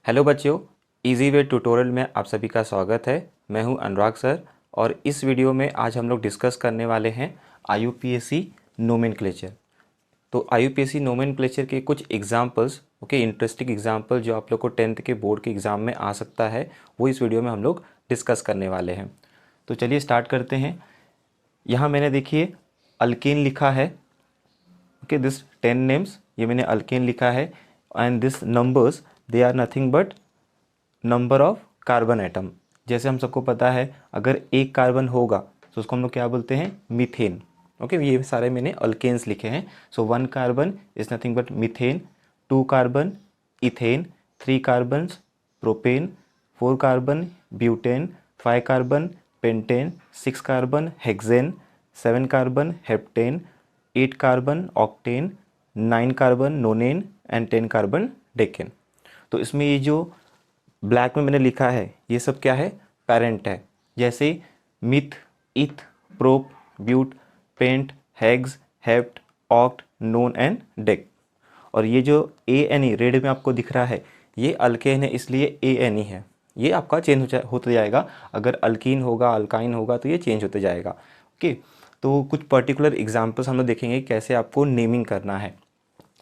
Hello बच्चों, easy way tutorial में आप सभी का स्वागत है। मैं हूं अनुराग सर और इस वीडियो में आज हम लोग डिस्कस करने वाले हैं आईयूपीएसी नोमेनक्लेचर। तो आईयूपीएसी नोमेनक्लेचर के कुछ एग्जांपल्स, इंटरेस्टिंग एग्जांपल जो आप लोग को 10th के बोर्ड के एग्ज़ाम में आ सकता है, वो इस वीडियो में हम लोग डिस्कस करने वाले हैं। तो चलिए स्टार्ट करते हैं। यहाँ मैंने देखिए अल्केन लिखा है। दिस 10 नेम्स, ये मैंने अल्केन लिखा है and this numbers they are nothing but number of carbon atom. जैसे हम सबको पता है, अगर एक कार्बन होगा तो उसको हम लोग क्या बोलते हैं, मीथेन। ये सारे मैंने अल्केन्स लिखे हैं। सो 1 carbon is nothing but methane, 2 carbon ethane, 3 carbon propane, 4 carbon butane, 5 carbon pentane, 6 carbon hexane, 7 carbon heptane, 8 carbon octane, 9 carbon नोनेन and 10 carbon decane. तो इसमें ये जो ब्लैक में मैंने लिखा है ये सब क्या है, पेरेंट है। जैसे meth, eth, prop, but, pent, hex, hept, oct, non and dec. और ये जो ए एन ई रेड में आपको दिख रहा है ये अल्केन है, इसलिए ए एन ई है। ये आपका चेंज होते जाएगा। अगर अल्कीन होगा, अल्काइन होगा तो ये चेंज होते जाएगा। तो कुछ पर्टिकुलर एग्जांपल्स हम लोग देखेंगे कैसे आपको नेमिंग करना है।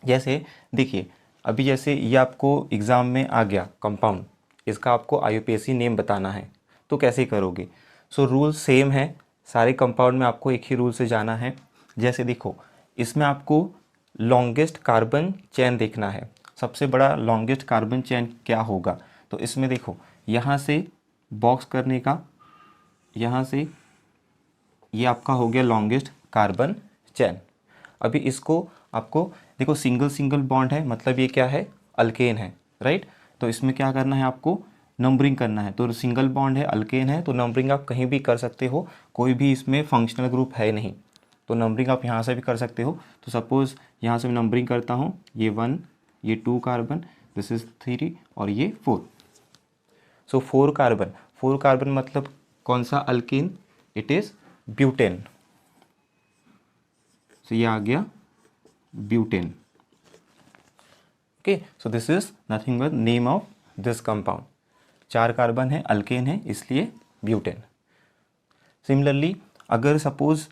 जैसे देखिए, अभी जैसे ये आपको एग्ज़ाम में आ गया कंपाउंड, इसका आपको आईयूपीएसी नेम बताना है, तो कैसे करोगे। सो रूल सेम है, सारे कंपाउंड में आपको एक ही रूल से जाना है। जैसे देखो, इसमें आपको लॉन्गेस्ट कार्बन चेन देखना है। सबसे बड़ा लॉन्गेस्ट कार्बन चेन क्या होगा, तो इसमें देखो यहाँ से बॉक्स करने का, यहाँ से ये आपका हो गया लॉन्गेस्ट कार्बन चेन। अभी इसको आपको देखो, सिंगल सिंगल बॉन्ड है, मतलब ये क्या है, अल्केन है, राइट। तो इसमें क्या करना है, आपको नंबरिंग करना है। तो सिंगल बॉन्ड है, अल्केन है, तो नंबरिंग आप कहीं भी कर सकते हो, कोई भी इसमें फंक्शनल ग्रुप है नहीं, तो नंबरिंग आप यहाँ से भी कर सकते हो। तो सपोज़ यहाँ से मैं नंबरिंग करता हूँ, ये 1, ये 2 कार्बन, दिस इज़ 3 और ये 4। सो 4 कार्बन, 4 कार्बन मतलब कौन सा अल्कीन, इट इज़ ब्यूटेन। सो ये आ गया butane. So this is nothing but name of this compound. 4 carbon है, अल्केन है, इसलिए ब्यूटेन। सिमिलरली अगर सपोज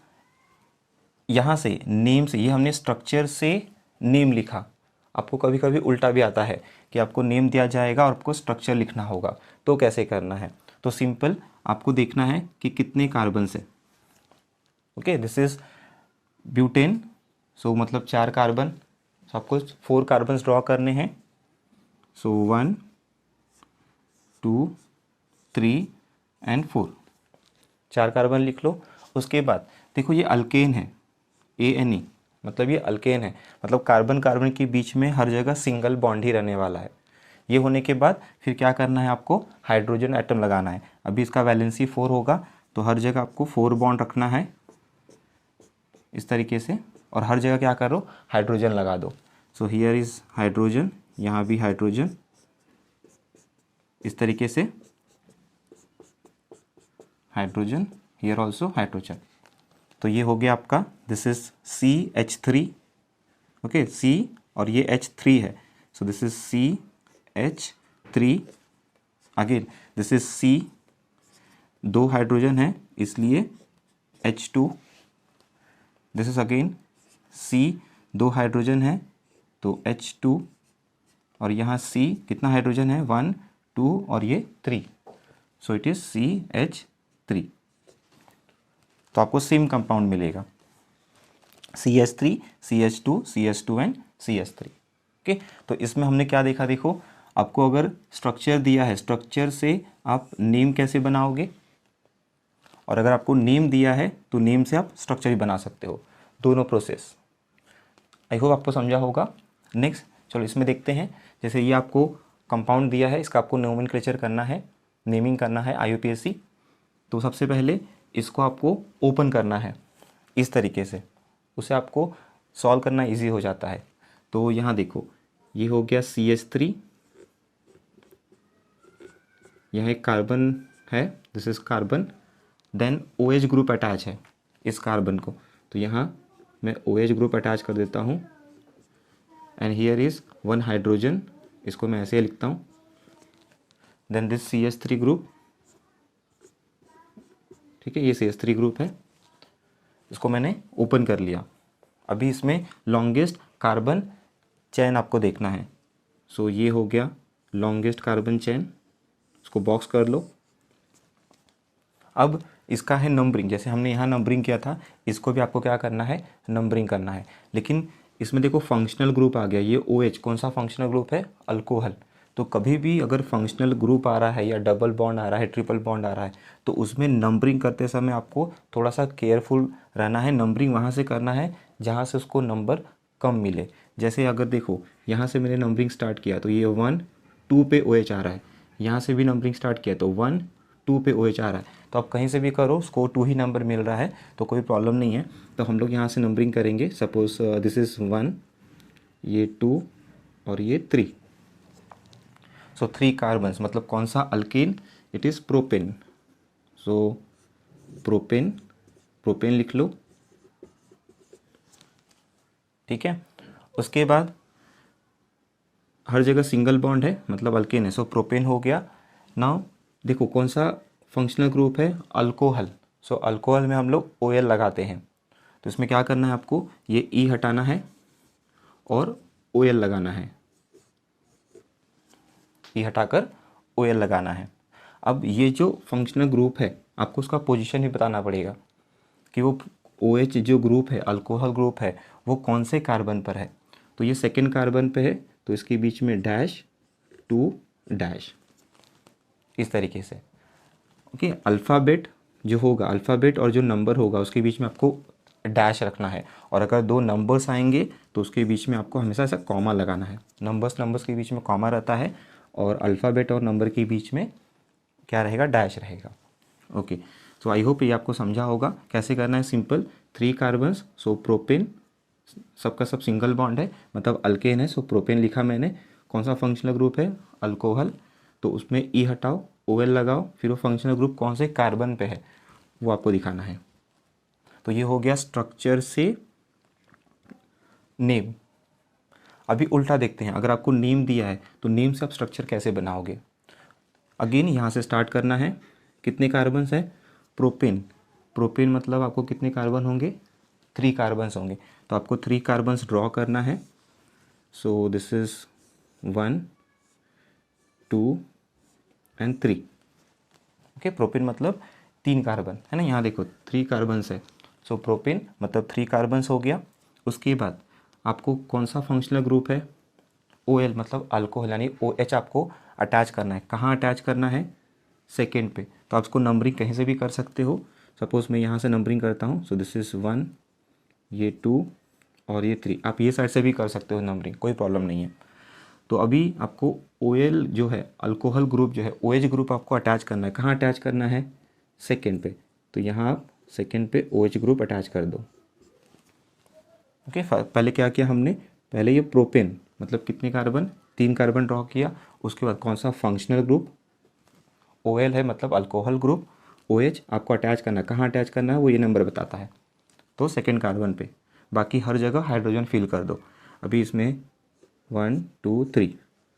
यहाँ से नेम से, ये हमने स्ट्रक्चर से नेम लिखा, आपको कभी कभी उल्टा भी आता है कि आपको नेम दिया जाएगा और आपको स्ट्रक्चर लिखना होगा, तो कैसे करना है। तो सिंपल आपको देखना है कि कितने कार्बन से। दिस इज ब्यूटेन, सो मतलब 4 कार्बन। सो आपको 4 कार्बन ड्रॉ करने हैं। सो 1, 2, 3 एंड 4, 4 कार्बन लिख लो। उसके बाद देखो ये अल्केन है, ए एन ई, मतलब ये अल्केन है, मतलब कार्बन कार्बन के बीच में हर जगह सिंगल बॉन्ड ही रहने वाला है। ये होने के बाद फिर क्या करना है, आपको हाइड्रोजन एटम लगाना है। अभी इसका वैलेंसी 4 होगा, तो हर जगह आपको 4 बॉन्ड रखना है इस तरीके से, और हर जगह क्या करो, हाइड्रोजन लगा दो। सो हियर इज हाइड्रोजन, यहाँ भी हाइड्रोजन, इस तरीके से हाइड्रोजन, हियर ऑल्सो हाइड्रोजन। तो ये हो गया आपका, दिस इज CH3, C और ये H3 है। सो this is CH3, again this is C, 2 hydrogen है इसलिए H2, this is again C, 2 hydrogen है तो H2, और यहाँ C कितना हाइड्रोजन है, 1, 2 और ये 3, सो इट इज़ CH3। तो आपको सेम कंपाउंड मिलेगा, CH3, CH2, CH2 and CH3। तो इसमें हमने क्या देखा, देखो आपको अगर स्ट्रक्चर दिया है, स्ट्रक्चर से आप नेम कैसे बनाओगे, और अगर आपको नेम दिया है तो नेम से आप स्ट्रक्चर भी बना सकते हो, दोनों प्रोसेस। आई होप आपको समझा होगा। नेक्स्ट चलो इसमें देखते हैं। जैसे ये आपको कंपाउंड दिया है, इसका आपको नोमेनक्लेचर करना है, नेमिंग करना है आईयूपीएसी। तो सबसे पहले इसको आपको ओपन करना है इस तरीके से, उसे आपको सॉल्व करना इजी हो जाता है। तो यहाँ देखो, ये हो गया CH3, यहाँ एक कार्बन है, this is carbon, then OH group attach है इस कार्बन को, तो यहाँ मैं OH ग्रुप अटैच कर देता हूँ, एंड हियर इज़ 1 हाइड्रोजन, इसको मैं ऐसे लिखता हूँ, देन दिस CH3 ग्रुप, ठीक है, ये CH3 ग्रुप है, इसको मैंने ओपन कर लिया। अभी इसमें लॉन्गेस्ट कार्बन चेन आपको देखना है। सो ये हो गया लॉन्गेस्ट कार्बन चेन, इसको बॉक्स कर लो। अब इसका है नंबरिंग, जैसे हमने यहाँ नंबरिंग किया था, इसको भी आपको क्या करना है, नंबरिंग करना है। लेकिन इसमें देखो फंक्शनल ग्रुप आ गया, ये OH कौन सा फंक्शनल ग्रुप है, अल्कोहल। तो कभी भी अगर फंक्शनल ग्रुप आ रहा है या डबल बॉन्ड आ रहा है, ट्रिपल बॉन्ड आ रहा है, तो उसमें नंबरिंग करते समय आपको थोड़ा सा केयरफुल रहना है। नंबरिंग वहाँ से करना है जहाँ से उसको नंबर कम मिले। जैसे अगर देखो यहाँ से मैंने नंबरिंग स्टार्ट किया तो ये 1 2 पे OH आ रहा है, यहाँ से भी नंबरिंग स्टार्ट किया तो 1 2 पे OH आ रहा है। तो आप कहीं से भी करो, उसको 2 ही नंबर मिल रहा है तो कोई प्रॉब्लम नहीं है। तो हम लोग यहाँ से नंबरिंग करेंगे। सपोज दिस इज़ 1, ये 2 और ये 3। सो 3 कार्बन्स, मतलब कौन सा alkane, it is propane. So propane, propane लिख लो, ठीक है। उसके बाद हर जगह सिंगल बॉन्ड है, मतलब अल्केन है, सो प्रोपेन हो गया। नाउ देखो कौन सा फंक्शनल ग्रुप है, अल्कोहल। सो अल्कोहल में हम लोग OL लगाते हैं। तो इसमें क्या करना है आपको, ये E हटाना है और OL लगाना है, E हटाकर OL लगाना है। अब ये जो फंक्शनल ग्रुप है आपको उसका पोजीशन भी बताना पड़ेगा कि वो OH जो ग्रुप है, अल्कोहल ग्रुप है, वो कौन से कार्बन पर है। तो ये सेकेंड कार्बन पे है, तो इसके बीच में डैश 2 डैश, इस तरीके से। ओके, अल्फ़ाबेट जो होगा, अल्फ़ाबेट और जो नंबर होगा उसके बीच में आपको डैश रखना है। और अगर 2 नंबर्स आएंगे तो उसके बीच में आपको हमेशा ऐसा कॉमा लगाना है। नंबर्स के बीच में कॉमा रहता है और अल्फ़ाबेट और नंबर के बीच में क्या रहेगा, डैश रहेगा। ओके, तो आई होप ये आपको समझा होगा कैसे करना है। सिंपल 3 कार्बन्स, सो प्रोपेन, सबका सब सिंगल बॉन्ड है, मतलब अल्केन है, सो प्रोपेन लिखा मैंने। कौन सा फंक्शनल ग्रुप है, अल्कोहल, तो उसमें E हटाओ, OL लगाओ, फिर वो फंक्शनल ग्रुप कौन से कार्बन पे है वो आपको दिखाना है। तो ये हो गया स्ट्रक्चर से नेम। अभी उल्टा देखते हैं, अगर आपको नेम दिया है तो नेम से आप स्ट्रक्चर कैसे बनाओगे। अगेन यहाँ से स्टार्ट करना है। कितने कार्बन्स हैं, प्रोपेन, प्रोपेन मतलब आपको कितने कार्बन होंगे, 3 कार्बन्स होंगे। तो आपको 3 कार्बन्स ड्रॉ करना है। So this is 1 2 and 3। Okay, propane मतलब 3 कार्बन है ना, यहाँ देखो 3 कार्बन्स है। सो प्रोपेन मतलब 3 कार्बन्स हो गया। उसके बाद आपको कौन सा फंक्शनल ग्रुप है, OL मतलब अल्कोहल, यानी OH आपको अटैच करना है। कहाँ अटैच करना है, सेकेंड पे। तो आप इसको नंबरिंग कहीं से भी कर सकते हो। सपोज़ मैं यहाँ से नंबरिंग करता हूँ, सो दिस इज़ 1, ये 2 और ये 3। आप ये साइड से भी कर सकते हो नंबरिंग, कोई प्रॉब्लम नहीं है। तो अभी आपको OL जो है, अल्कोहल ग्रुप जो है, OH ग्रुप आपको अटैच करना है। कहाँ अटैच करना है, सेकेंड पे। तो यहाँ आप सेकेंड पे OH ग्रुप अटैच कर दो। ओके, पहले क्या किया हमने, पहले ये प्रोपेन मतलब कितने कार्बन, 3 कार्बन ड्रॉ किया। उसके बाद कौन सा फंक्शनल ग्रुप, OL है मतलब अल्कोहल ग्रुप, OH आपको अटैच करना है। कहाँ अटैच करना है वो ये नंबर बताता है, तो सेकेंड कार्बन पे। बाकी हर जगह हाइड्रोजन फिल कर दो। अभी इसमें 1 2 3,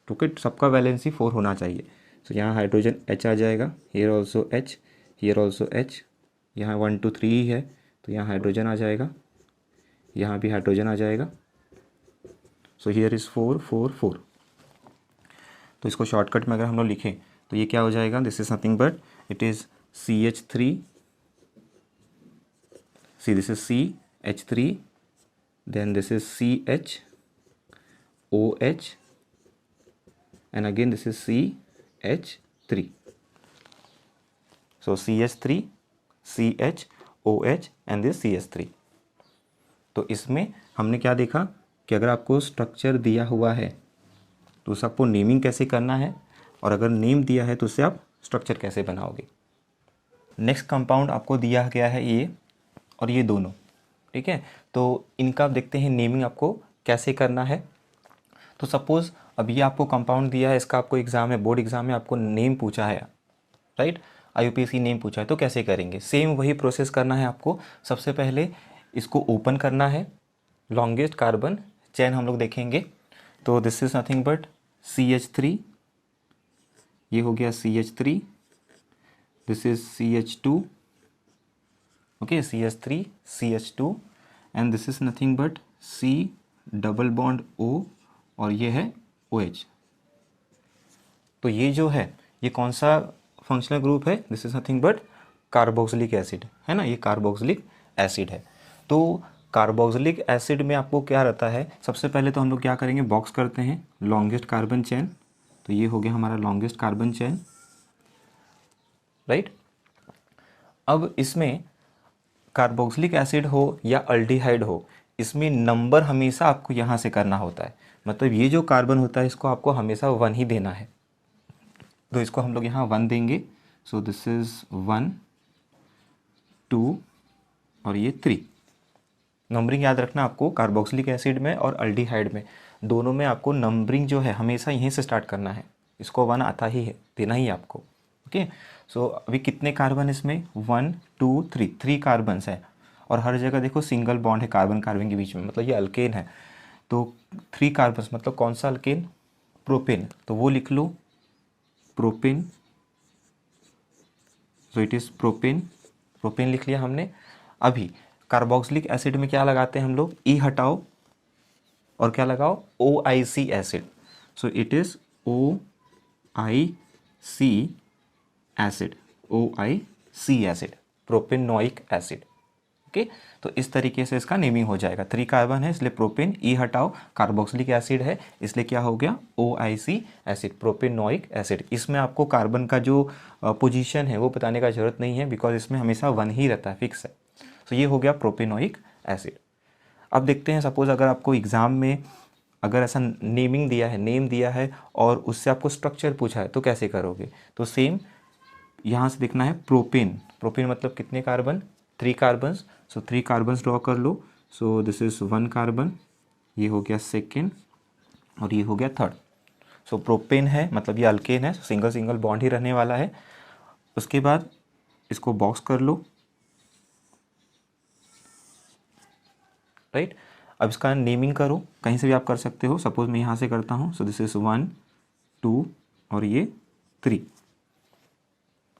क्योंकि सबका वैलेंसी 4 होना चाहिए। तो यहाँ हाइड्रोजन H आ जाएगा, here also H, here also H। यहाँ 1 2 3 ही है तो यहाँ हाइड्रोजन आ जाएगा, यहाँ भी हाइड्रोजन आ जाएगा। So here is 4 4 4। तो इसको शॉर्टकट में अगर हम लोग लिखें तो ये क्या हो जाएगा, this is nothing but it is CH3, see this is CH3, then this is CH OH and again this is CH3. So CH3 CH OH and this CH3. तो इसमें हमने क्या देखा कि अगर आपको स्ट्रक्चर दिया हुआ है तो उसे आपको नेमिंग कैसे करना है, और अगर नेम दिया है तो उससे आप स्ट्रक्चर कैसे बनाओगे। नेक्स्ट कंपाउंड आपको दिया गया है ये और ये दोनों, ठीक है। तो इनका आप देखते हैं नेमिंग आपको कैसे करना है। तो सपोज़ अभी आपको कंपाउंड दिया है, इसका आपको एग्ज़ाम है, बोर्ड एग्ज़ाम में आपको नेम पूछा है, राइट, IUPAC नेम पूछा है, तो कैसे करेंगे। सेम वही प्रोसेस करना है आपको। सबसे पहले इसको ओपन करना है, लॉन्गेस्ट कार्बन चेन हम लोग देखेंगे। तो this is nothing but CH3, ये हो गया CH3, this is CH2, okay, CH3 CH2, and this is nothing but C double bond O, और ये है OH। तो ये जो है ये कौन सा फंक्शनल ग्रुप है? This is nothing but carboxylic acid, है ना, ये कार्बोक्सिलिक एसिड है। तो कार्बोक्सिलिक एसिड में आपको क्या रहता है, सबसे पहले तो हम लोग क्या करेंगे, बॉक्स करते हैं लॉन्गेस्ट कार्बन चेन। तो ये हो गया हमारा लॉन्गेस्ट कार्बन चेन, राइट। अब इसमें कार्बोक्सिलिक एसिड हो या अल्डिहाइड हो, इसमें नंबर हमेशा आपको यहाँ से करना होता है। मतलब ये जो कार्बन होता है इसको आपको हमेशा 1 ही देना है। तो इसको हम लोग यहाँ 1 देंगे। सो दिस इज़ 1 2 और ये 3। नंबरिंग याद रखना आपको, कार्बोक्सिलिक एसिड में और अल्डिहाइड में दोनों में आपको नंबरिंग जो है हमेशा यहीं से स्टार्ट करना है। इसको 1 आता ही है, देना ही आपको। ओके, सो अभी कितने कार्बन इसमें, 1 2 3, 3 कार्बन्स हैं। और हर जगह देखो सिंगल बॉन्ड है कार्बन कार्बन के बीच में, मतलब ये अल्केन है। तो 3 कार्बन्स मतलब कौन सा अल्केन, प्रोपेन। तो वो लिख लो propane. So it is propane, propane लिख लिया हमने। अभी कार्बोक्सिलिक एसिड में क्या लगाते हैं हम लोग, ई हटाओ और क्या लगाओ, OIC acid. So it is OIC acid, OIC acid, propanoic acid. Okay, तो इस तरीके से इसका नेमिंग हो जाएगा। 3 कार्बन है इसलिए प्रोपेन, ई हटाओ, कार्बोक्सिलिक एसिड है इसलिए क्या हो गया, OIC एसिड, प्रोपेनोइक एसिड। इसमें आपको कार्बन का जो पोजीशन है वो बताने का जरूरत नहीं है, बिकॉज इसमें हमेशा 1 ही रहता है, फिक्स है। तो ये हो गया प्रोपेनोइक एसिड। अब देखते हैं, सपोज अगर आपको एग्ज़ाम में अगर ऐसा नेमिंग दिया है, नेम दिया है और उससे आपको स्ट्रक्चर पूछा है तो कैसे करोगे। तो सेम यहाँ से देखना है प्रोपेन। प्रोपेन मतलब कितने कार्बन, 3 कार्बन्स। सो 3 कार्बन्स ड्रॉ कर लो। सो दिस इज़ 1 कार्बन, ये हो गया सेकेंड और ये हो गया थर्ड। सो प्रोपेन है मतलब ये अल्केन है, सिंगल सिंगल बॉन्ड ही रहने वाला है। उसके बाद इसको बॉक्स कर लो, राइट। अब इसका नेमिंग करो, कहीं से भी आप कर सकते हो। सपोज मैं यहाँ से करता हूँ। सो दिस इज़ 1 2 और ये 3।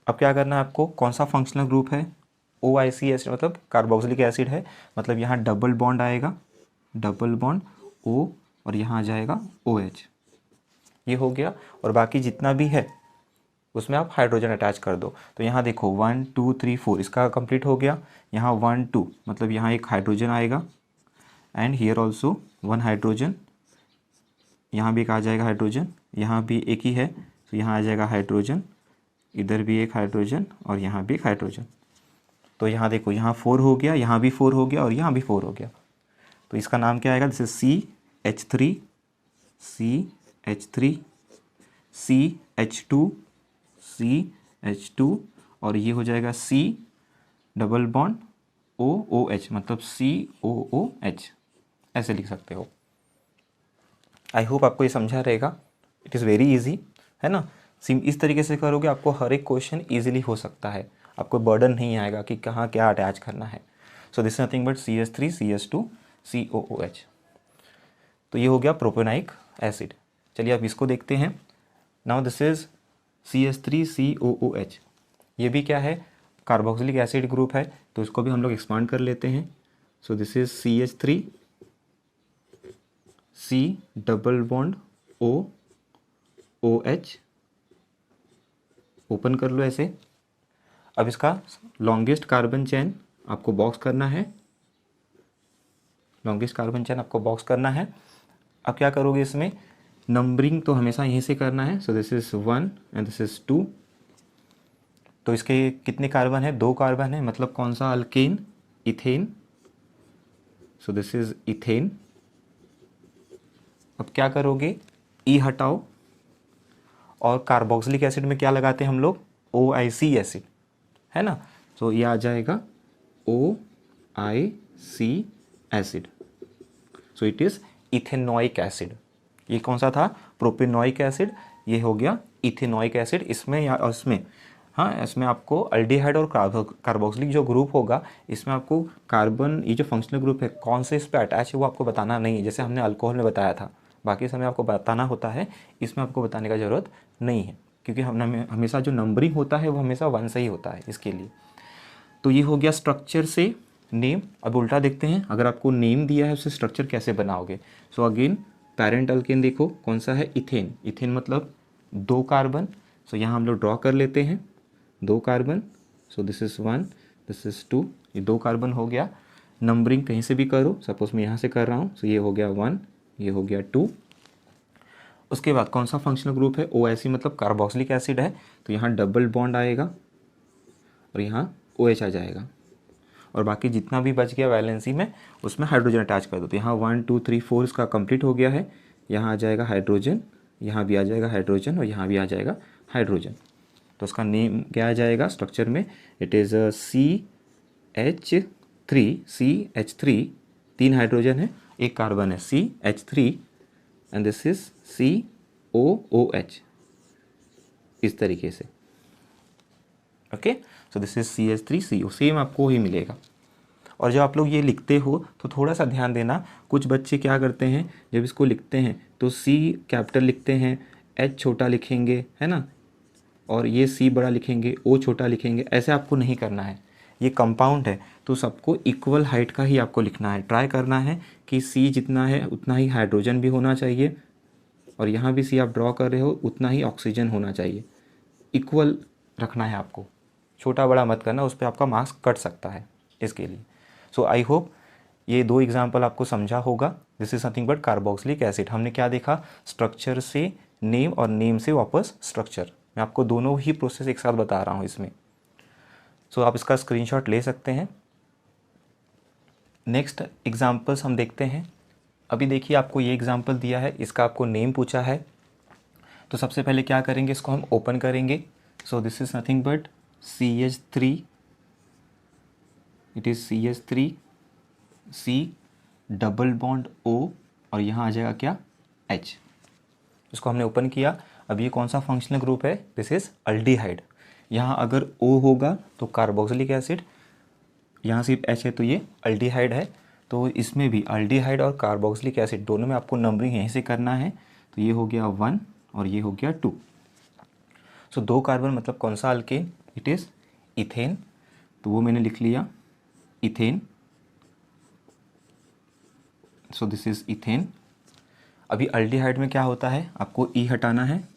अब क्या करना है आपको, कौन सा फंक्शनल ग्रुप है, OIC एसिड मतलब कार्बोक्सिलिक एसिड है, मतलब यहाँ डबल बॉन्ड आएगा, डबल बॉन्ड O और यहाँ आ जाएगा OH। ये हो गया। और बाकी जितना भी है उसमें आप हाइड्रोजन अटैच कर दो। तो यहाँ देखो 1 2 3 4 इसका कंप्लीट हो गया। यहाँ 1 2 मतलब यहाँ एक हाइड्रोजन आएगा, एंड हियर ऑल्सो 1 हाइड्रोजन, यहाँ भी एक आ जाएगा हाइड्रोजन, यहाँ भी एक ही है तो यहाँ आ जाएगा हाइड्रोजन, इधर भी एक हाइड्रोजन और यहाँ भी एक हाइड्रोजन। तो यहाँ देखो यहाँ 4 हो गया, यहाँ भी 4 हो गया और यहाँ भी 4 हो गया। तो इसका नाम क्या आएगा, जैसे CH3 CH3 CH2 CH2 और ये हो जाएगा C डबल बॉन्ड OOH मतलब COOH, ऐसे लिख सकते हो। आई होप आपको ये समझा रहेगा। इट इज़ वेरी इजी, है ना। इस तरीके से करोगे आपको हर एक क्वेश्चन ईजिली हो सकता है, आपको बर्डन नहीं आएगा कि कहाँ क्या अटैच करना है। So this nothing but CH3 CH2 COOH। तो ये हो गया प्रोपेनाइक एसिड। चलिए अब इसको देखते हैं। Now this is CH3 COOH। ये भी क्या है, कार्बोक्सिलिक एसिड ग्रुप है, तो इसको भी हम लोग एक्सपांड कर लेते हैं। सो this is CH3 C double bond OH, open कर लो ऐसे। अब इसका लॉन्गेस्ट कार्बन चेन आपको बॉक्स करना है, लॉन्गेस्ट कार्बन चेन आपको बॉक्स करना है। अब क्या करोगे, इसमें नंबरिंग तो हमेशा यहीं से करना है। So this is 1 and this is 2। तो इसके कितने कार्बन है, 2 कार्बन है, मतलब कौन सा alkane, ethane. So this is ethane. अब क्या करोगे, ई हटाओ और कार्बोक्सिलिक एसिड में क्या लगाते हैं हम लोग, OIC एसिड, है ना। तो ये आ जाएगा OIC acid. So it is ethanoic acid. ये कौन सा था, प्रोपेनोइक एसिड, ये हो गया इथेनोइक एसिड। इसमें या इसमें, हाँ इसमें आपको अल्डिहाइड और कार्बोक्सिलिक जो ग्रुप होगा इसमें आपको कार्बन, ये जो फंक्शनल ग्रुप है कौन से इस पर अटैच है वो आपको बताना नहीं है, जैसे हमने अल्कोहल में बताया था। बाकी समय आपको बताना होता है, इसमें आपको बताने का ज़रूरत नहीं है। क्योंकि हमेशा जो नंबरिंग होता है वो हमेशा 1 से ही होता है इसके लिए। तो ये हो गया स्ट्रक्चर से नेम। अब उल्टा देखते हैं, अगर आपको नेम दिया है उससे स्ट्रक्चर कैसे बनाओगे। सो अगेन पैरेंट अल्केन देखो कौन सा है, इथेन। इथेन मतलब 2 कार्बन। सो यहाँ हम लोग ड्रॉ कर लेते हैं 2 carbon. So this is 1, this is 2, ये 2 कार्बन हो गया। नंबरिंग कहीं से भी करो, सपोज मैं यहाँ से कर रहा हूँ। सो ये हो गया 1, ये हो गया 2। उसके बाद कौन सा फंक्शनल ग्रुप है, OH मतलब कार्बोक्सिलिक एसिड है, तो यहाँ डबल बॉन्ड आएगा और यहाँ OH आ जाएगा, और बाकी जितना भी बच गया वैलेंसी में उसमें हाइड्रोजन अटैच कर दो। तो यहाँ 1 2 3 4 इसका कंप्लीट हो गया है। यहाँ आ जाएगा हाइड्रोजन, यहाँ भी आ जाएगा हाइड्रोजन और यहाँ भी आ जाएगा हाइड्रोजन। तो उसका नेम क्या आ जाएगा स्ट्रक्चर में, इट इज़ CH3, 3 हाइड्रोजन है, 1 कार्बन है, CH3 and this is COOH, इस तरीके से। Okay, so this is CH3CO, same आपको ही मिलेगा। और जब आप लोग ये लिखते हो तो थोड़ा सा ध्यान देना, कुछ बच्चे क्या करते हैं जब इसको लिखते हैं तो C कैपिटल लिखते हैं, H छोटा लिखेंगे, है ना, और ये C बड़ा लिखेंगे, O छोटा लिखेंगे। ऐसे आपको नहीं करना है, ये कंपाउंड है तो सबको इक्वल हाइट का ही आपको लिखना है। ट्राई करना है कि C जितना है उतना ही हाइड्रोजन भी होना चाहिए, और यहाँ भी C आप ड्रॉ कर रहे हो उतना ही ऑक्सीजन होना चाहिए। इक्वल रखना है आपको, छोटा बड़ा मत करना, उस पर आपका मार्क्स कट सकता है इसके लिए। सो आई होप ये 2 एग्जाम्पल आपको समझा होगा। This is nothing but carboxylic acid. हमने क्या देखा, स्ट्रक्चर से नेम और नेम से वापस स्ट्रक्चर। मैं आपको दोनों ही प्रोसेस एक साथ बता रहा हूँ इसमें। सो आप इसका स्क्रीनशॉट ले सकते हैं। नेक्स्ट एग्जाम्पल्स हम देखते हैं। अभी देखिए आपको ये एग्जाम्पल दिया है, इसका आपको नेम पूछा है। तो सबसे पहले क्या करेंगे, इसको हम ओपन करेंगे। So this is nothing but CH3, it is CH3, C double bond O और यहाँ आ जाएगा क्या, H। इसको हमने ओपन किया। अब ये कौन सा फंक्शनल ग्रुप है, दिस इज़ अल्डिहाइड। यहाँ अगर O होगा तो कार्बोक्सिलिक एसिड, यहाँ सिर्फ H है तो ये अल्डिहाइड है। तो इसमें भी अल्डिहाइड और कार्बोक्सिलिक एसिड दोनों में आपको नंबरिंग यहीं से करना है। तो ये हो गया 1 और ये हो गया 2। सो 2 कार्बन मतलब कौन सा अल्केन, इट इज़ इथेन। तो वो मैंने लिख लिया ethane. So this is ethane. अभी अल्डिहाइड में क्या होता है, आपको E हटाना है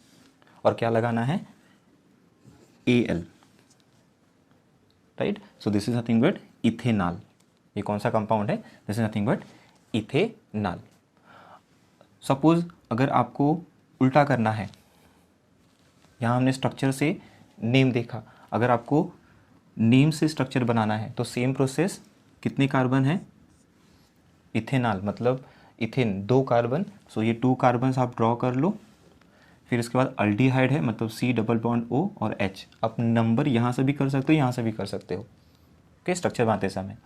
और क्या लगाना है, Al, right. So this is nothing but ethanol. ये कौन सा कंपाउंड है, this is nothing but ethanol. Suppose अगर आपको उल्टा करना है, यहाँ हमने स्ट्रक्चर से नेम देखा, अगर आपको नेम से स्ट्रक्चर बनाना है तो सेम प्रोसेस। कितने कार्बन है, इथेनॉल मतलब इथेन 2 कार्बन। सो ये 2 कार्बन आप ड्रॉ कर लो। फिर इसके बाद अल्डिहाइड है मतलब C डबल बॉन्ड O और H। आप नंबर यहाँ से भी कर सकते हो, यहाँ से भी कर सकते हो, ओके, स्ट्रक्चर बनाते समय।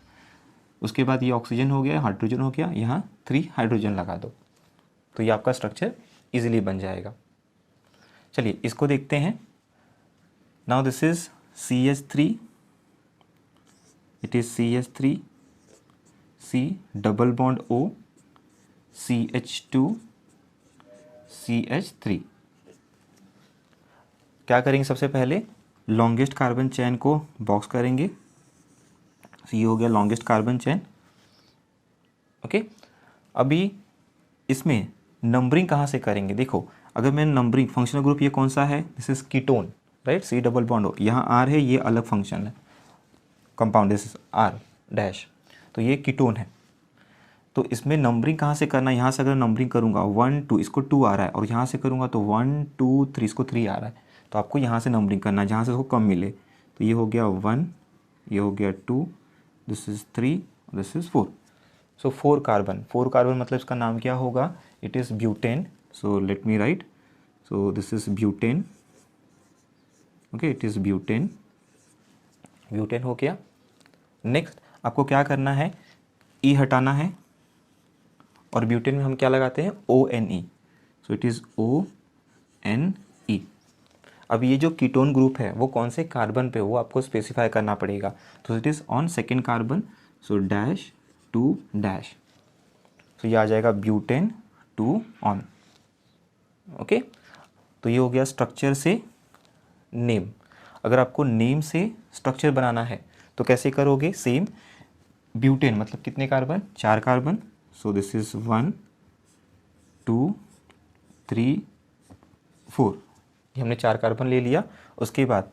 उसके बाद ये ऑक्सीजन हो गया, हाइड्रोजन हो गया, यहाँ 3 हाइड्रोजन लगा दो, तो ये आपका स्ट्रक्चर इजीली बन जाएगा। चलिए इसको देखते हैं। Now this is CH3, it is CH3, C double bond O, CH2, CH3। क्या करेंगे, सबसे पहले लॉन्गेस्ट कार्बन चेन को बॉक्स करेंगे। ये हो गया लॉन्गेस्ट कार्बन चेन, ओके। अभी इसमें नंबरिंग कहाँ से करेंगे, देखो अगर मैं नंबरिंग, फंक्शनल ग्रुप ये कौन सा है, this is ketone, right, C double bond O, यहाँ R है, ये अलग फंक्शन है compound, this is R dash, तो ये कीटोन है। तो इसमें नंबरिंग कहाँ से करना है, यहाँ से अगर नंबरिंग करूँगा 1 2, इसको 2 आ रहा है, और यहाँ से करूँगा तो 1 2 3, इसको 3 आ रहा है। तो आपको यहाँ से नंबरिंग करना है जहाँ से उसको कम मिले। तो ये हो गया 1, ये हो गया 2, this is 3, this is 4। So 4 carbon मतलब इसका नाम क्या होगा, it is butane. So let me right, so this is butane, okay, it is butane. Butane हो गया। नेक्स्ट आपको क्या करना है, E हटाना है, और ब्यूटेन में हम क्या लगाते हैं, ONE। So it is ONE। अब ये जो कीटोन ग्रुप है वो कौन से कार्बन पे, वो आपको स्पेसिफाई करना पड़ेगा। तो it is on second carbon, so dash 2 dash, तो ये आ जाएगा ब्यूटेन 2 ऑन, ओके। तो ये हो गया स्ट्रक्चर से नेम। अगर आपको नेम से स्ट्रक्चर बनाना है तो कैसे करोगे, सेम ब्यूटेन मतलब कितने carbon, 4 carbon, so this is 1 2 3 4, ये हमने 4 कार्बन ले लिया। उसके बाद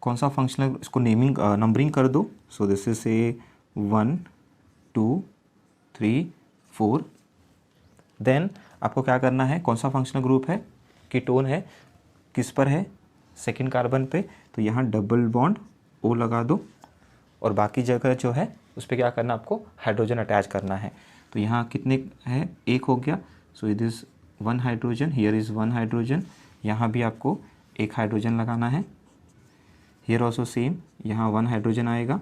कौन सा फंक्शनल, इसको नेमिंग नंबरिंग कर दो, so this is a 1 2 3 4। Then आपको क्या करना है, कौन सा फंक्शनल ग्रुप है, कीटोन है, किस पर है, सेकेंड कार्बन पे, तो यहाँ डबल बॉन्ड O लगा दो और बाकी जगह जो है उस पर क्या करना, आपको हाइड्रोजन अटैच करना है। तो यहाँ कितने हैं, एक हो गया, सो it is 1 hydrogen, here is 1 hydrogen, यहाँ भी आपको एक हाइड्रोजन लगाना है, हियर ऑल्सो सेम, यहाँ 1 हाइड्रोजन आएगा,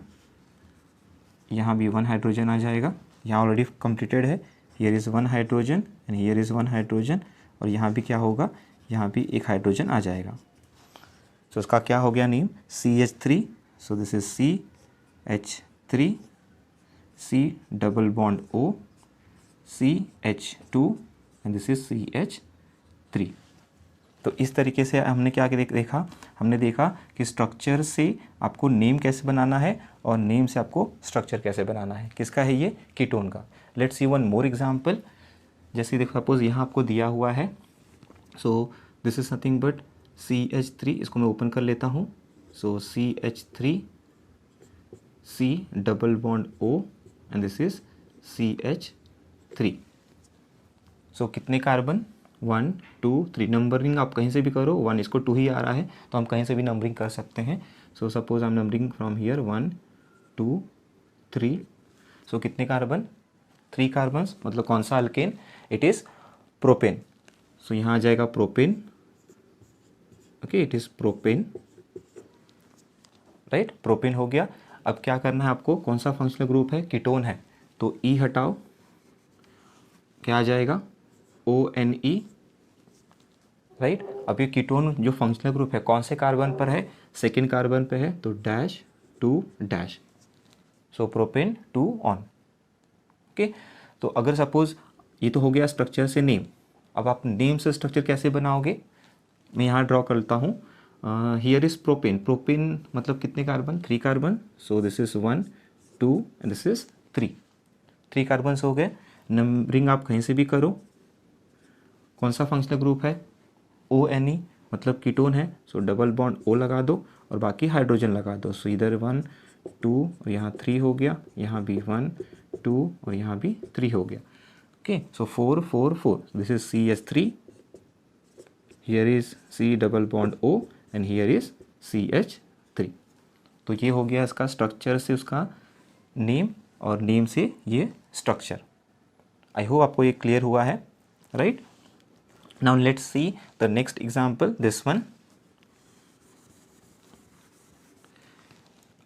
यहाँ भी 1 हाइड्रोजन आ जाएगा, यहाँ ऑलरेडी कंप्लीटेड है, here is 1 hydrogen and here is 1 hydrogen, और यहाँ भी क्या होगा, यहाँ भी एक हाइड्रोजन आ जाएगा। सो इसका क्या हो गया name, CH3, so this is CH3, C double bond O, CH2 and this is CH3। तो इस तरीके से हमने क्या देखा, हमने देखा कि स्ट्रक्चर से आपको नेम कैसे बनाना है और नेम से आपको स्ट्रक्चर कैसे बनाना है। किसका है ये, कीटोन का। Let's see one more example. जैसे देखो सपोज यहाँ आपको दिया हुआ है, सो this is nothing but CH3, इसको मैं ओपन कर लेता हूँ, सो CH3, C double bond O and this is CH3। सो कितने कार्बन, 1 2 3, नंबरिंग आप कहीं से भी करो, 1 इसको 2 ही आ रहा है तो हम कहीं से भी नंबरिंग कर सकते हैं। So suppose I am numbering from here 1 2 3। सो कितने कार्बन, 3 कार्बन्स, मतलब कौन सा अल्केन, इट इज़ प्रोपेन। सो यहाँ आ जाएगा propane, okay, it is propane, right, propane हो गया। अब क्या करना है आपको, कौन सा फंक्शनल ग्रुप है, कीटोन है, तो E हटाओ, क्या आ जाएगा, ONE, राइट। अब ये कीटोन जो फंक्शनल ग्रुप है कौन से कार्बन पर है, सेकेंड कार्बन पे है, तो dash 2 dash, so propane 2 on, okay. तो अगर सपोज ये तो हो गया स्ट्रक्चर से नेम, अब आप नेम से स्ट्रक्चर कैसे बनाओगे, मैं यहाँ ड्रॉ करता हूँ, हियर इज प्रोपेन, प्रोपेन मतलब कितने carbon, 3 carbon, so this is 1 2 and this is 3 carbon हो गए। नंबरिंग आप कहीं से भी करो, कौन सा फंक्शनल ग्रुप है, ONE मतलब कीटोन है, सो डबल बॉन्ड O लगा दो और बाकी हाइड्रोजन लगा दो, सो इधर 1 2 और यहाँ 3 हो गया, यहाँ भी 1 2 और यहाँ भी 3 हो गया, okay. So 4 4 4, this is CH3, here is C double bond O and here is CH3। तो ये हो गया इसका स्ट्रक्चर से उसका नेम और नेम से ये स्ट्रक्चर। आई होप आपको ये क्लियर हुआ है, right. Now let's see the next example, this one.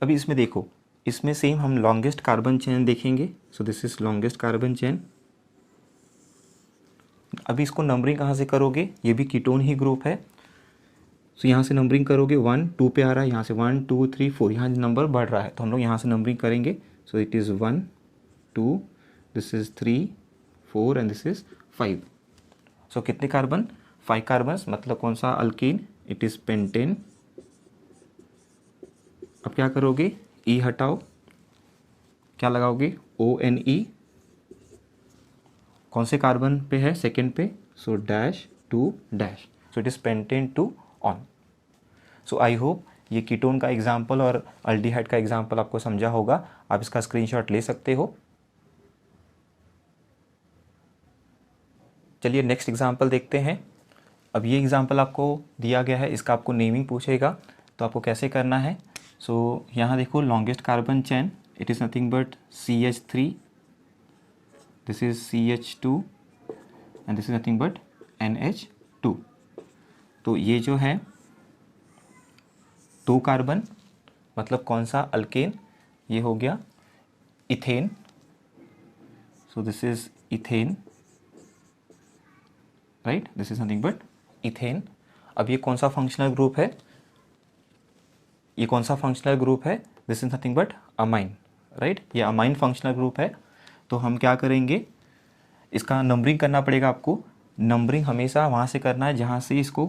अभी इसमें देखो, इसमें सेम हम लॉन्गेस्ट कार्बन चेन देखेंगे, सो this is longest carbon chain. अभी इसको नंबरिंग कहाँ से करोगे, ये भी कीटोन ही ग्रुप है, सो यहाँ से नंबरिंग करोगे, 1 2 पे आ रहा है, यहाँ से 1 2 3 4, यहाँ नंबर बढ़ रहा है तो हम लोग यहाँ से नंबरिंग करेंगे, सो it is 1 2, this is 3 4 and this is 5। सो कितने कार्बन, 5 कार्बन्स, मतलब कौन सा अल्कीन, इट इज़ पेंटेन। अब क्या करोगे, E हटाओ, क्या लगाओगे, ONE, कौन से कार्बन पे है, सेकेंड पे, so dash 2 dash, so it is pentane 2 on. So I hope ये कीटोन का एग्जाम्पल और अल्डिहाइड का एग्जाम्पल आपको समझा होगा, आप इसका स्क्रीनशॉट ले सकते हो। चलिए नेक्स्ट एग्जाम्पल देखते हैं। अब ये एग्जाम्पल आपको दिया गया है, इसका आपको नेमिंग पूछेगा तो आपको कैसे करना है। सो यहाँ देखो longest carbon chain, it is nothing but CH3, this is CH2 and this is nothing but NH2। तो ये जो है 2 कार्बन, मतलब कौन सा अल्केन, ये हो गया ethane, so this is ethane, right, this is nothing but ethane. अब ये कौन सा फंक्शनल ग्रुप है, ये कौन सा फंक्शनल ग्रुप है, this is nothing but amine, right, ये अमाइन फंक्शनल ग्रुप है। तो हम क्या करेंगे, इसका नंबरिंग करना पड़ेगा आपको। नंबरिंग हमेशा वहाँ से करना है जहाँ से इसको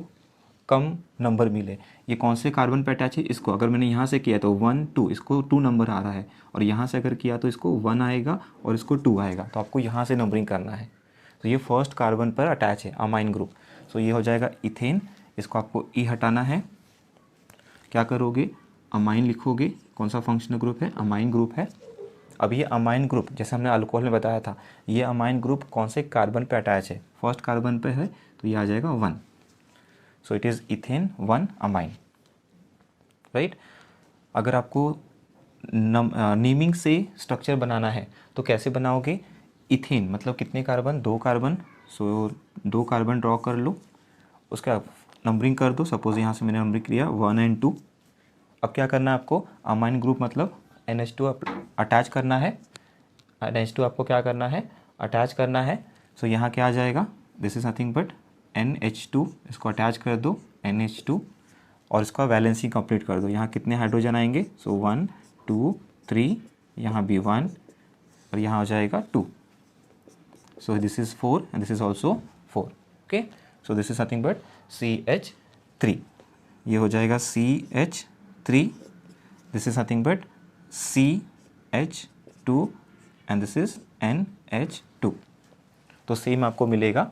कम नंबर मिले। ये कौन से कार्बन पे अटैच है, इसको अगर मैंने यहाँ से किया तो 1 2, इसको 2 नंबर आ रहा है, और यहाँ से अगर किया तो इसको 1 आएगा और इसको 2 आएगा, तो आपको यहाँ से नंबरिंग करना है। तो ये फर्स्ट कार्बन पर अटैच है अमाइन ग्रुप। सो ये हो जाएगा इथेन, इसको आपको ई हटाना है। क्या करोगे, अमाइन लिखोगे, कौन सा फंक्शनल ग्रुप है, अमाइन ग्रुप है। अब ये अमाइन ग्रुप जैसे हमने अल्कोहल में बताया था, ये अमाइन ग्रुप कौन से कार्बन पे अटैच है, फर्स्ट कार्बन पे है, तो ये आ जाएगा 1। सो it is ethane 1 amine, right. अगर आपको नेमिंग से स्ट्रक्चर बनाना है तो कैसे बनाओगे, इथेन मतलब कितने कार्बन, 2 कार्बन। सो 2 कार्बन ड्रॉ कर लो, उसका नंबरिंग कर दो। सपोज यहाँ से मैंने नंबरिंग किया 1 और 2। अब क्या करना है आपको, अमाइन ग्रुप मतलब NH2 अटैच करना है। NH2 आपको क्या करना है, अटैच करना है। सो यहाँ क्या आ जाएगा, this is nothing but NH2, इसको अटैच कर दो NH2 और इसका वैलेंसी कंप्लीट कर दो। यहाँ कितने हाइड्रोजन आएंगे, सो 1 2 3, यहाँ भी 1 और यहाँ हो जाएगा 2। So this is 4 and this is also 4। Okay, so this is nothing but CH3, ये हो जाएगा CH3, this is nothing but CH2 and this is NH2। तो सेम आपको मिलेगा,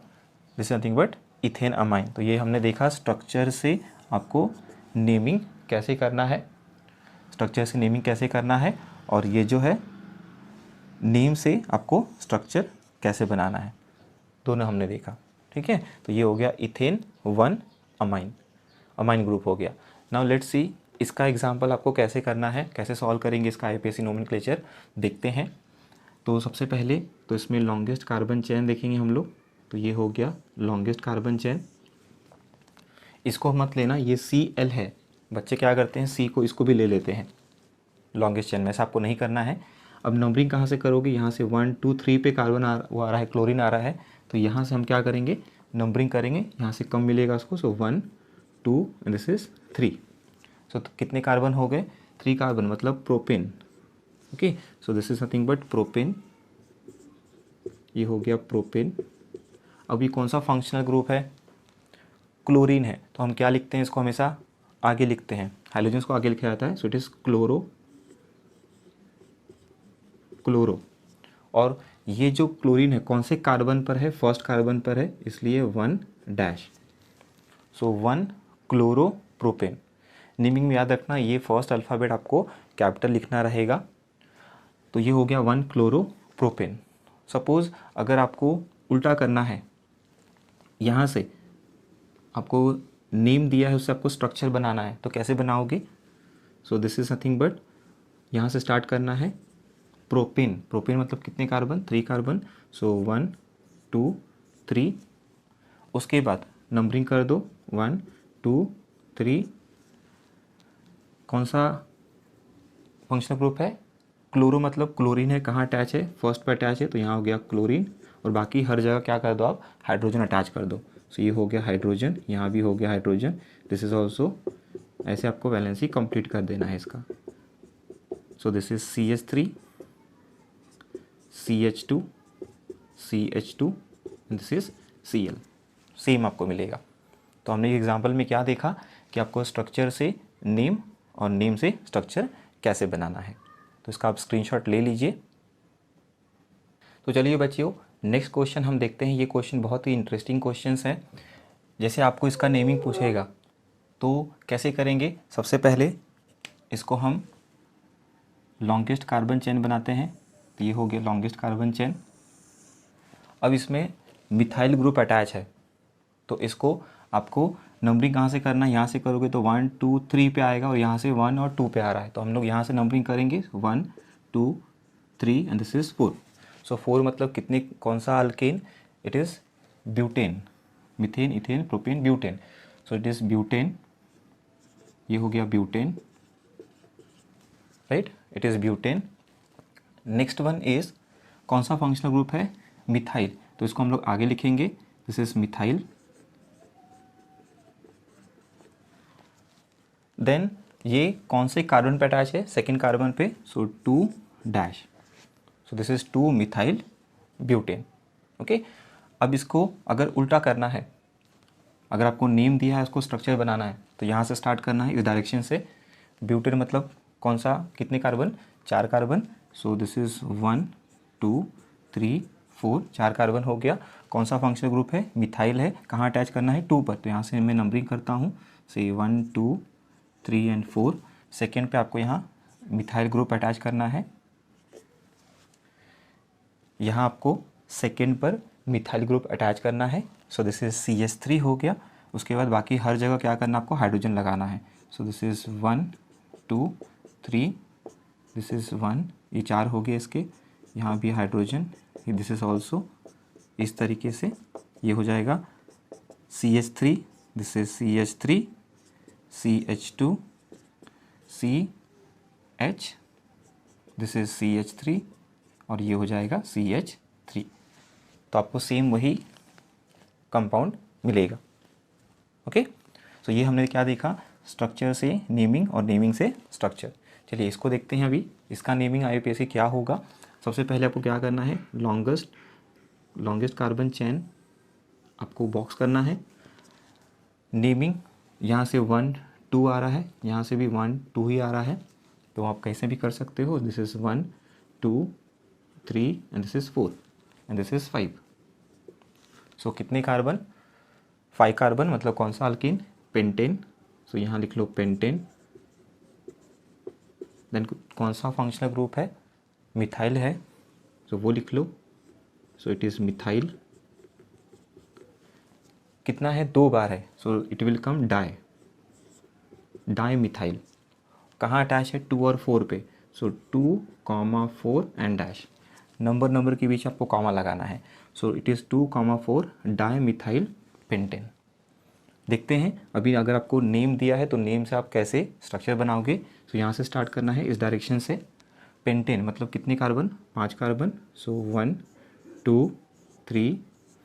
this is nothing but ethane amine. तो ये हमने देखा स्ट्रक्चर से आपको नेमिंग कैसे करना है, स्ट्रक्चर से नेमिंग कैसे करना है, और ये जो है नेम से आपको स्ट्रक्चर कैसे बनाना है, दोनों हमने देखा। ठीक है, तो ये हो गया इथेन 1 अमाइन, अमाइन ग्रुप हो गया। नाउ लेट्स सी इसका एग्जांपल आपको कैसे करना है, कैसे सॉल्व करेंगे इसका IUPAC नोमेनक्लेचर देखते हैं। तो सबसे पहले तो इसमें लॉन्गेस्ट कार्बन चेन देखेंगे हम लोग। तो ये हो गया लॉन्गेस्ट कार्बन चेन, इसको मत लेना, ये Cl है। बच्चे क्या करते हैं, C को इसको भी ले लेते हैं लॉन्गेस्ट चेन में, ऐसा आपको नहीं करना है। अब नंबरिंग कहाँ से करोगे, यहाँ से 1 2 3 पे कार्बन आ रहा है, क्लोरीन आ रहा है, तो यहाँ से हम क्या करेंगे, नंबरिंग करेंगे, यहाँ से कम मिलेगा उसको। सो 1 2 एंड दिस इज 3। सो कितने कार्बन हो गए, 3 कार्बन, मतलब propane. Okay, so this is nothing but propane, ये हो गया प्रोपेन। अब ये कौन सा फंक्शनल ग्रुप है, क्लोरीन है, तो हम क्या लिखते हैं इसको, हमेशा आगे लिखते हैं, हाइड्रोजन को आगे लिखा जाता है। So it is chloro, chloro. और ये जो क्लोरीन है कौन से कार्बन पर है, फर्स्ट कार्बन पर है, इसलिए 1 डैश। सो 1 क्लोरो प्रोपेन। नेमिंग में याद रखना, ये फर्स्ट अल्फ़ाबेट आपको कैपिटल लिखना रहेगा। तो ये हो गया 1 क्लोरो प्रोपेन। सपोज़ अगर आपको उल्टा करना है, यहाँ से आपको नेम दिया है, उससे आपको स्ट्रक्चर बनाना है, तो कैसे बनाओगे। So this is nothing but यहाँ से स्टार्ट करना है, प्रोपेन। प्रोपेन मतलब कितने कार्बन, 3 कार्बन। सो 1 2 3, उसके बाद नंबरिंग कर दो 1 2 3। कौन सा फंक्शनल ग्रुप है, क्लोरो मतलब क्लोरीन है, कहाँ अटैच है, फर्स्ट पर अटैच है, तो यहाँ हो गया क्लोरीन। और बाकी हर जगह क्या कर दो आप, हाइड्रोजन अटैच कर दो। सो ये हो गया हाइड्रोजन, यहाँ भी हो गया हाइड्रोजन, दिस इज़ ऑल्सो। ऐसे आपको वैलेंसी कंप्लीट कर देना है इसका। सो this is CH3 CH2 CH2 this is Cl, same आपको मिलेगा। तो हमने एग्जाम्पल में क्या देखा कि आपको स्ट्रक्चर से नेम और नेम से स्ट्रक्चर कैसे बनाना है। तो इसका आप स्क्रीनशॉट ले लीजिए। तो चलिए बच्चियों, नेक्स्ट क्वेश्चन हम देखते हैं। ये क्वेश्चन बहुत ही इंटरेस्टिंग क्वेश्चन है। जैसे आपको इसका नेमिंग पूछेगा तो कैसे करेंगे, सबसे पहले इसको हम लॉन्गेस्ट कार्बन चेन बनाते हैं। तो ये हो गया लॉन्गेस्ट कार्बन चेन। अब इसमें मिथाइल ग्रुप अटैच है, तो इसको आपको नंबरिंग कहाँ से करना है, यहाँ से करोगे तो 1 2 3 पे आएगा, और यहाँ से 1 और 2 पे आ रहा है, तो हम लोग यहाँ से नंबरिंग करेंगे 1 2 3 एंड दिस इज़ 4। सो 4 मतलब कितने, कौन सा alkane, it is butane, methane ethane propane butane. So it is butane, ये हो गया butane, right, it is butane. Next one is कौन सा फंक्शनल ग्रुप है, मिथाइल, तो इसको हम लोग आगे लिखेंगे, दिस इज मिथाइल। देन ये कौन से कार्बन पे अटैच है, सेकेंड कार्बन पे, सो 2 dash. So this is 2 methyl butane. Okay, अब इसको अगर उल्टा करना है, अगर आपको नेम दिया है उसको स्ट्रक्चर बनाना है तो यहाँ से स्टार्ट करना है इस डायरेक्शन से। ब्यूटेन मतलब कौन सा, कितने carbon, 4 carbon. So this is 1 2 3 4, 4 carbon हो गया। कौन सा फंक्शनल ग्रुप है, मिथाइल है। कहाँ अटैच करना है, 2 पर। तो यहाँ से मैं नंबरिंग करता हूँ, से 1 2 3 एंड 4। सेकेंड पे आपको यहाँ मिथाइल ग्रुप अटैच करना है। यहाँ आपको सेकेंड पर मिथाइल ग्रुप अटैच करना है। सो दिस इज CH3 हो गया। उसके बाद बाकी हर जगह क्या करना, आपको हाइड्रोजन लगाना है। So this is 1 2 3, this is 1, ये 4 हो गए इसके। यहाँ भी हाइड्रोजन, दिस इज़ ऑल्सो इस तरीके से ये हो जाएगा CH3, this is CH3 CH2 CH, this is CH3 और ये हो जाएगा CH3। तो आपको सेम वही कंपाउंड मिलेगा। ओके, सो ये हमने क्या देखा, स्ट्रक्चर से नेमिंग और नेमिंग से स्ट्रक्चर। चलिए इसको देखते हैं अभी, इसका नेमिंग IUPAC क्या होगा। सबसे पहले आपको क्या करना है, लॉन्गेस्ट कार्बन चेन आपको बॉक्स करना है। नेमिंग यहाँ से 1 2 आ रहा है, यहाँ से भी 1 2 ही आ रहा है, तो आप कैसे भी कर सकते हो। This is 1 2 3 and this is 4 and this is 5। सो कितने कार्बन, 5 कार्बन, मतलब कौन सा अल्कीन, पेंटेन। सो यहाँ लिख लो पेंटेन। देन कौन सा फंक्शनल ग्रुप है, मिथाइल है, सो वो लिख लो। So it is methyl. कितना है, 2 बार है, so it will come di methyl. कहाँ अटैच है, 2 और 4 पे। सो 2, 4 एंड डैश, नंबर के बीच आपको कॉमा लगाना है। So it is 2, 4 di methyl pentane. देखते हैं अभी, अगर आपको नेम दिया है तो नेम से आप कैसे स्ट्रक्चर बनाओगे। सो यहाँ से स्टार्ट करना है इस डायरेक्शन से। पेंटेन मतलब कितने कार्बन, 5 कार्बन। सो 1 2 3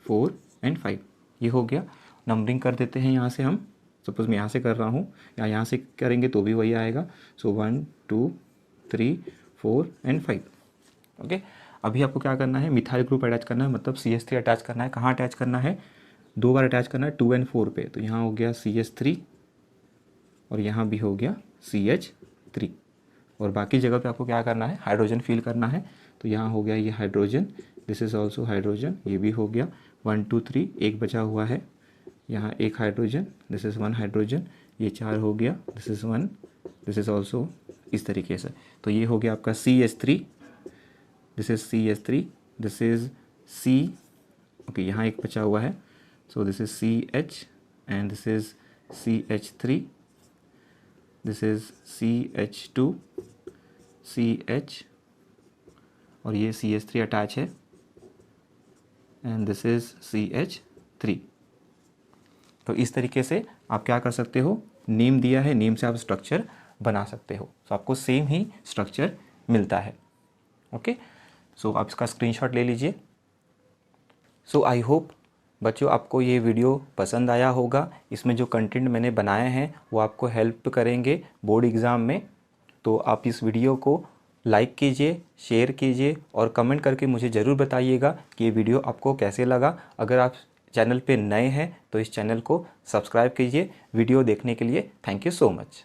4 एंड 5, ये हो गया। नंबरिंग कर देते हैं यहाँ से हम, सपोज मैं यहाँ से कर रहा हूँ या यहाँ से करेंगे तो भी वही आएगा। सो 1 2 3 4 एंड 5। ओके, अभी आपको क्या करना है, मिथाइल ग्रुप अटैच करना है, मतलब CH3 अटैच करना है। कहाँ अटैच करना है, 2 बार अटैच करना है, 2 एंड 4 पे। तो यहाँ हो गया CH3 और यहाँ भी हो गया CH3, और बाकी जगह पे आपको क्या करना है, हाइड्रोजन फिल करना है। तो यहाँ हो गया ये hydrogen, this is also hydrogen, ये भी हो गया। 1 2 3, एक बचा हुआ है, यहाँ एक हाइड्रोजन, दिस इज़ 1 हाइड्रोजन, ये 4 हो गया, this is 1, this is also इस तरीके से। तो ये हो गया आपका CH3, this is CH3, this is C। Okay, यहाँ एक बचा हुआ है, so this is CH and this is CH3, this is CH2 CH और ये CH3 अटैच है एंड दिस इज़ CH3। तो इस तरीके से आप क्या कर सकते हो, नेम दिया है, नेम से आप स्ट्रक्चर बना सकते हो। तो आपको सेम ही स्ट्रक्चर मिलता है। ओके, सो आप इसका स्क्रीनशॉट ले लीजिए। सो आई होप बच्चों आपको ये वीडियो पसंद आया होगा। इसमें जो कंटेंट मैंने बनाए हैं वो आपको हेल्प करेंगे बोर्ड एग्ज़ाम में। तो आप इस वीडियो को लाइक कीजिए, शेयर कीजिए और कमेंट करके मुझे ज़रूर बताइएगा कि ये वीडियो आपको कैसे लगा। अगर आप चैनल पे नए हैं तो इस चैनल को सब्सक्राइब कीजिए। वीडियो देखने के लिए थैंक यू सो मच।